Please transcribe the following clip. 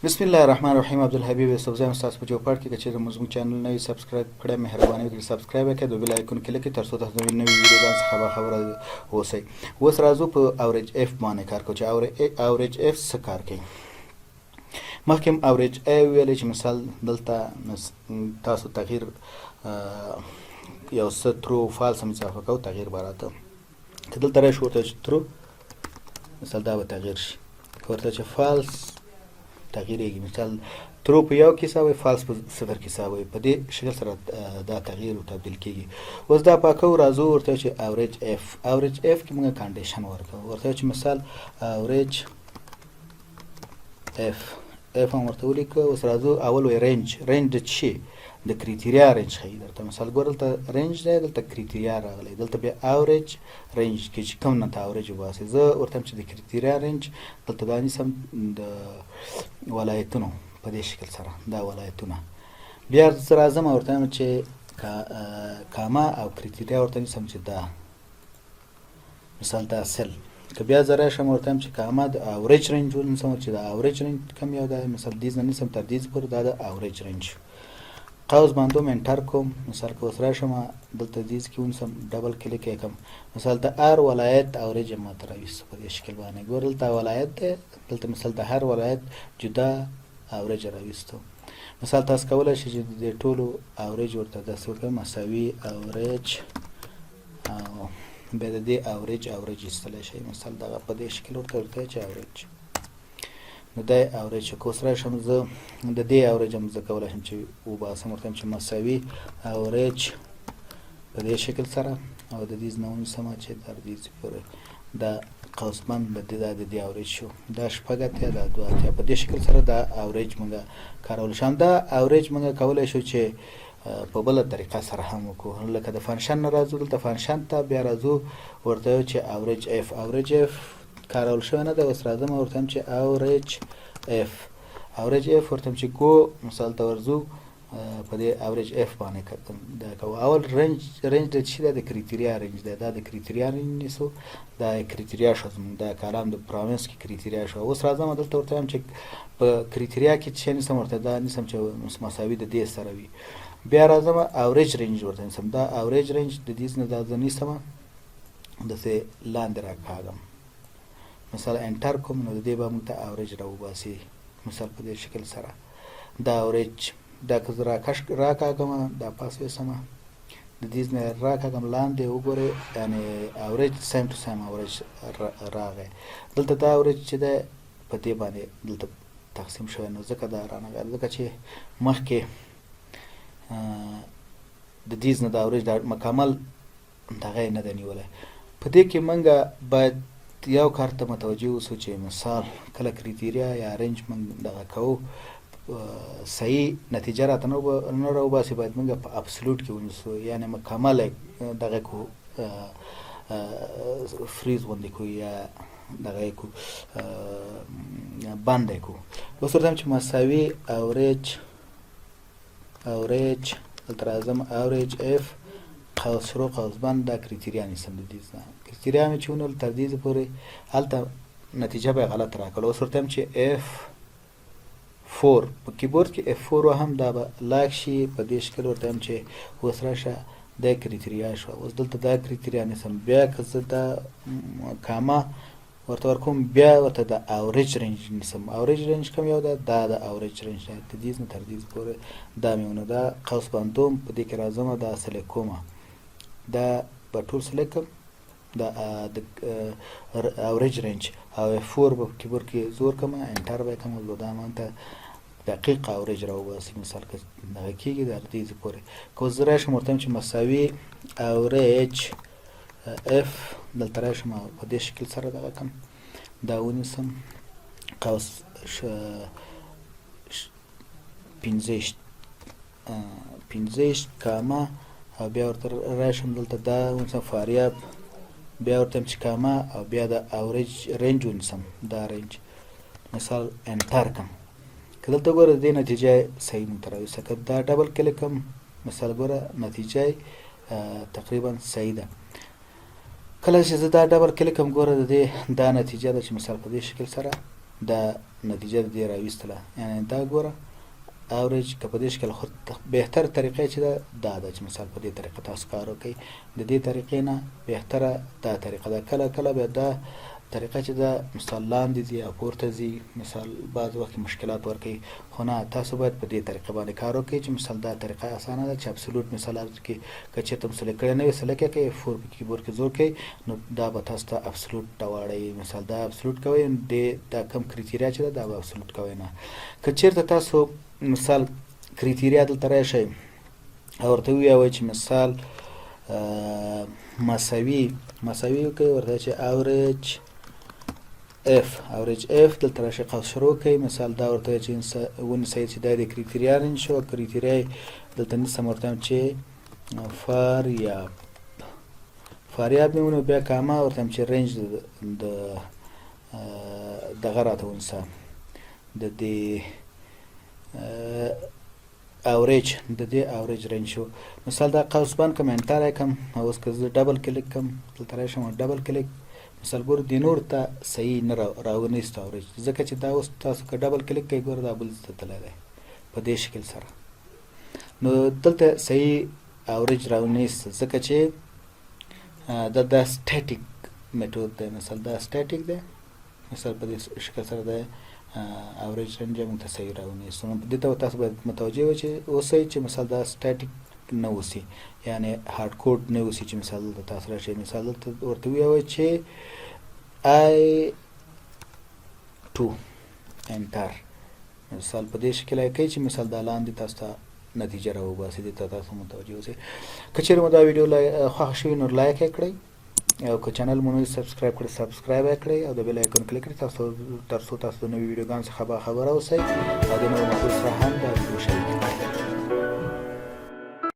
بسم الله الرحمن الرحیم. عبدالحبیب یوسف زایم تاسو په چوپړ کې چې زموږ چینل نوی سبسکرایب کړئ، مهرباني وکړئ سبسکرایب وکړئ، د بیل آیکون کلیک کړئ تر څو تاسو نوی ویډیوګان څخه باخبره اوسئ. اوس راځو په اوریج اف باندې کار کوو چې اوریج اف څه کار کوي. مخکې اوریج اف ویلې چې مثال دلته تاسو تغییر یو څه ترو فالس هم اضافه کوو، تغییر به راته که دلته راشو ورته چې ترو مثال دا به تغییر شي، که ورته چې فالس تغییریږي، مثال ترو په یو کې حسابوي، فالس په صفر کې حسابوي، په دې شکل سره دا تغییر او تبدیل کیږي. اوس دا پاکو راځو ورته چې اوریج اف کې موږ کنډیشن ورکوو، ورته چې مثال اوریج اف هم ورته ولیکو. اوس راځو اول وی رینج د چی د کریټیریا رینج ښیي درته، مثال ګور دلته رینج دی، دلته کریټیریا راغلی، دلته بیا اوریج رینج کې چې کوم نه ته اوریج وباسي. زه ورته چې د کریټیریا رینج دلته دا نیسم د ولایتونو په دې شکل سره، دا ولایتونه. بیا زه راځم ورته چې کاما او کریټیریا ورته نیسم چې دا مثال دا سل، که بیا زه راشم ورته چې کاما د اوریج رینج ونیسم چې د اوریج رینج کم یو دی، مثال دیز نه نیسم تر دیز پورې، دا د اوریج رینج. قوس باندې انټر کوم، مثال که اوس راشم دلته دیز کې ونیسم ډبل کلیک یې کوم، مثال د هر ولایت اوریج ما ته راویسته په دې شکل باندې. ګور دلته ولایت دی، دلته مثال د هر ولایت جدا اوریج راویستو. مثال تاسو کولی شئ چې د ټولو اوریج ورته داسې وکړئ مساوي اوریج او بیا د دې اوریج ایستلی شئ، مثال دغه په دې شکل ورته ورته چې اوریج نو دا اوریج. که اوس راشم زه د دې اوریج هم زه کولی شم چې وباسم، ورته چې مساوي اوریج په دې شکل سره او د دې نه ونیسم چې تر دې پورې دا قوس بند د دې اوریج شو، دا شپږ اتیا دا دوه اتیا، په دې شکل سره دا اوریج موږ کارول شو. دا اوریج موږ کولی شو چې په بله طریقه سره هم وکړو، لکه د فنکشن نه راځو دلته فنکشن ته، بیا راځو ورته چې اوریج اف کارول شوی نه ده. اوس راځم ورته چې اوریج اف ورته چې ګو مثال ته ورځو په دې اوریج اف باندې دا کوو. اول رینج د چی ده؟ د کریټیریا رینج ده، دا د کریټیریا رینج نیسو، دا کریټیریا شو زموږ دا کالم د پروینس کې کریټیریا شو. اوس راځم دلته ورته چې په کریټیریا کې چې نیسم ورته دا نیسم چې مساوي د دې سره وي. بیا راځم اوریج رینج ورته نیسم، دا اوریج رینج د دې نه دا زه نیسم داسې لاندې راکاږم، مثال انټر کوم نو د دې به موږ ته اوریج راوباسي، مثال په دې شکل سره دا اوریج. دا که زه راکاږم دا پاس ویسم د دې نه راکاږم لاندې وګورئ، یعنې اوریج سیم ټو سیم اوریج راغی. دلته دا اوریج چې دی په دې باندې دلته تقسیم شوی، نو ځکه دا رانغی، ځکه چې مخکې د دې نه دا اوریج دا مکمل دغه یې نه دی نیولی. په دې کې موږ باید یو کار ته متوجه اوسو چې مثال کله کریټیریا یا رینج موږ دغه کوو صحیح نتیجه راته نه راوباسي، باید موږ په ابسولوټ کې ونیسو، یعنې مکمل دغه کو فریز غوندې کو یا دغه کو بند یې کو. اوس ورته چې مساوي اوریج دلته راځم اوریج اف قوس شروع قوس بند دا کریټیریا نیسم د دې نه، کریټیریا مې چې ونیول تر دې پورې هلته نتیجه به یې غلط راکړله. اوس ورته چې اف 4 په کیبورډ کې اف 4 هم دا به لاک شي په دې شکل. ورته چې اوس راشه دا کریټیریا شو، اوس دلته دا کریټیریا نیسم، بیا که زه دا کاما ورته ورکوم، بیا ورته د اوریج رینج نیسم. اوریج رینج کوم یو ده؟ دا د اوریج رینج دی، د دې نه تر دې پورې دا مې ونه، دا قوس باندوم په دې کې راځم دا سلیکټ کوم، دا به ټول سلیکټ کړم دا د اوریج رینج او اف 4 په کیبورډ کې زور کوم انټر به کوم، دا مانته دقیق اوریج راوباسي، مثال که دغه کېږي در دې پورې. که زه راشم ورته چې مساوي اوریج اف دلته راشم په دې شکل سره دغه کوم دا ونیسم قوس 15 کاما او بیا ورته راشم دلته دا ونیسم فاریاب، بیا ورته چې کاما او بیا د اوریج رینج ونیسم دا رینج، مثال انټر کوم. که دلته ګوره د دې نتیجه صحیح مونږ ته راویسته، که دا ډبل کلیک کوم مثال ګوره نتیجه تقریبا صحیح ده. کله چې زه دا ډبل کلیک کوم ګوره د دې دا نتیجه ده چې مثال په دې شکل سره دا نتیجه د دې راویستله. یعنې دا ګوره اوریج که په دې شکل خو بهتر طریقه چې دا ده چې مثال په دې طریقه تاسو کار وکړئ. د دې طریقې نه بهتره دا طریقه ده. کله کله بیا دا طریقه چې دا مثال لاندې ځي او پورته ځي مثال بعض وخت مشکلات ورکوي، خو نه تاسو باید په دې طریقه باندې کار وکړئ چې مثال دا طریقه اسانه ده چې ابسولوټ مثال کې که چېرته مثال کړی نه وي سلیکټ کړئ فور په کیبورډ کې زور کړئ نو دا به تاسو ته ابسولوټ ته واړوي. مثال دا ابسولوټ کوئ دا کم کریټیریا چې ده دا به ابسولوټ کوئ نه. که چېرته تاسو مثال کریټیریا دلته راشئ او ورته ووایئ چې مثال مساوي وکړئ ورته چې اوریج اف دلته راشئ قوس شروع کړئ. مثال دا ورته چې ونیسئ چې دا د کریټیریا رینج شو. کریټیریا دلته نیسم ورته چې فاریاب مې ونیو بیا کامه ورته چې رینج د دغه راته ونیسه د دې اوریج رینج شو. مثال دا قوس بند کم انټر کم اوس که زه ډبل کلیک کم دلته راشم ډبل کلیک مثال ګور د نور ته صحیح نه راونیست اوریج ځکه چې دا اوس تاسو که ډبل کلیک کوئ ګوره دا بل ته تللی دی په دې شکل سره نو دلته صحیح اوریج راونیست ځکه چې دا سټیټیک میتود دی. مثال دا سټیټیک دی مثال په دې شکل سره دی اوریج رینج موږ ته صحیح راونیست. نو دې ته تاسو باید متوجه اوسئ چې مثال دا سټیټیک نه اوسي یعنی هارد کوډ نه اوسي چې مثال د تاسو راشي مثال دلته ورته ووایئ چې I2 انټر مثال په دې شکل یې کوئ چې مثال دا لاندې تاسو ته نتیجه راوباسي. دې ته تاسو متوجه اوسئ. که چېرې مو دا ویډیو خوښه شوي نو لایک یې کړئ او که چینل مو نه سبسکرایب کړئ سبسکرایب یې کړئ او د بیل آیکون کلیک کړئ تر څو تاسو د نوي ویډیوګانو څخه باخبره اوسئ او د نورو ملګرو سره هم دا ویډیو شریک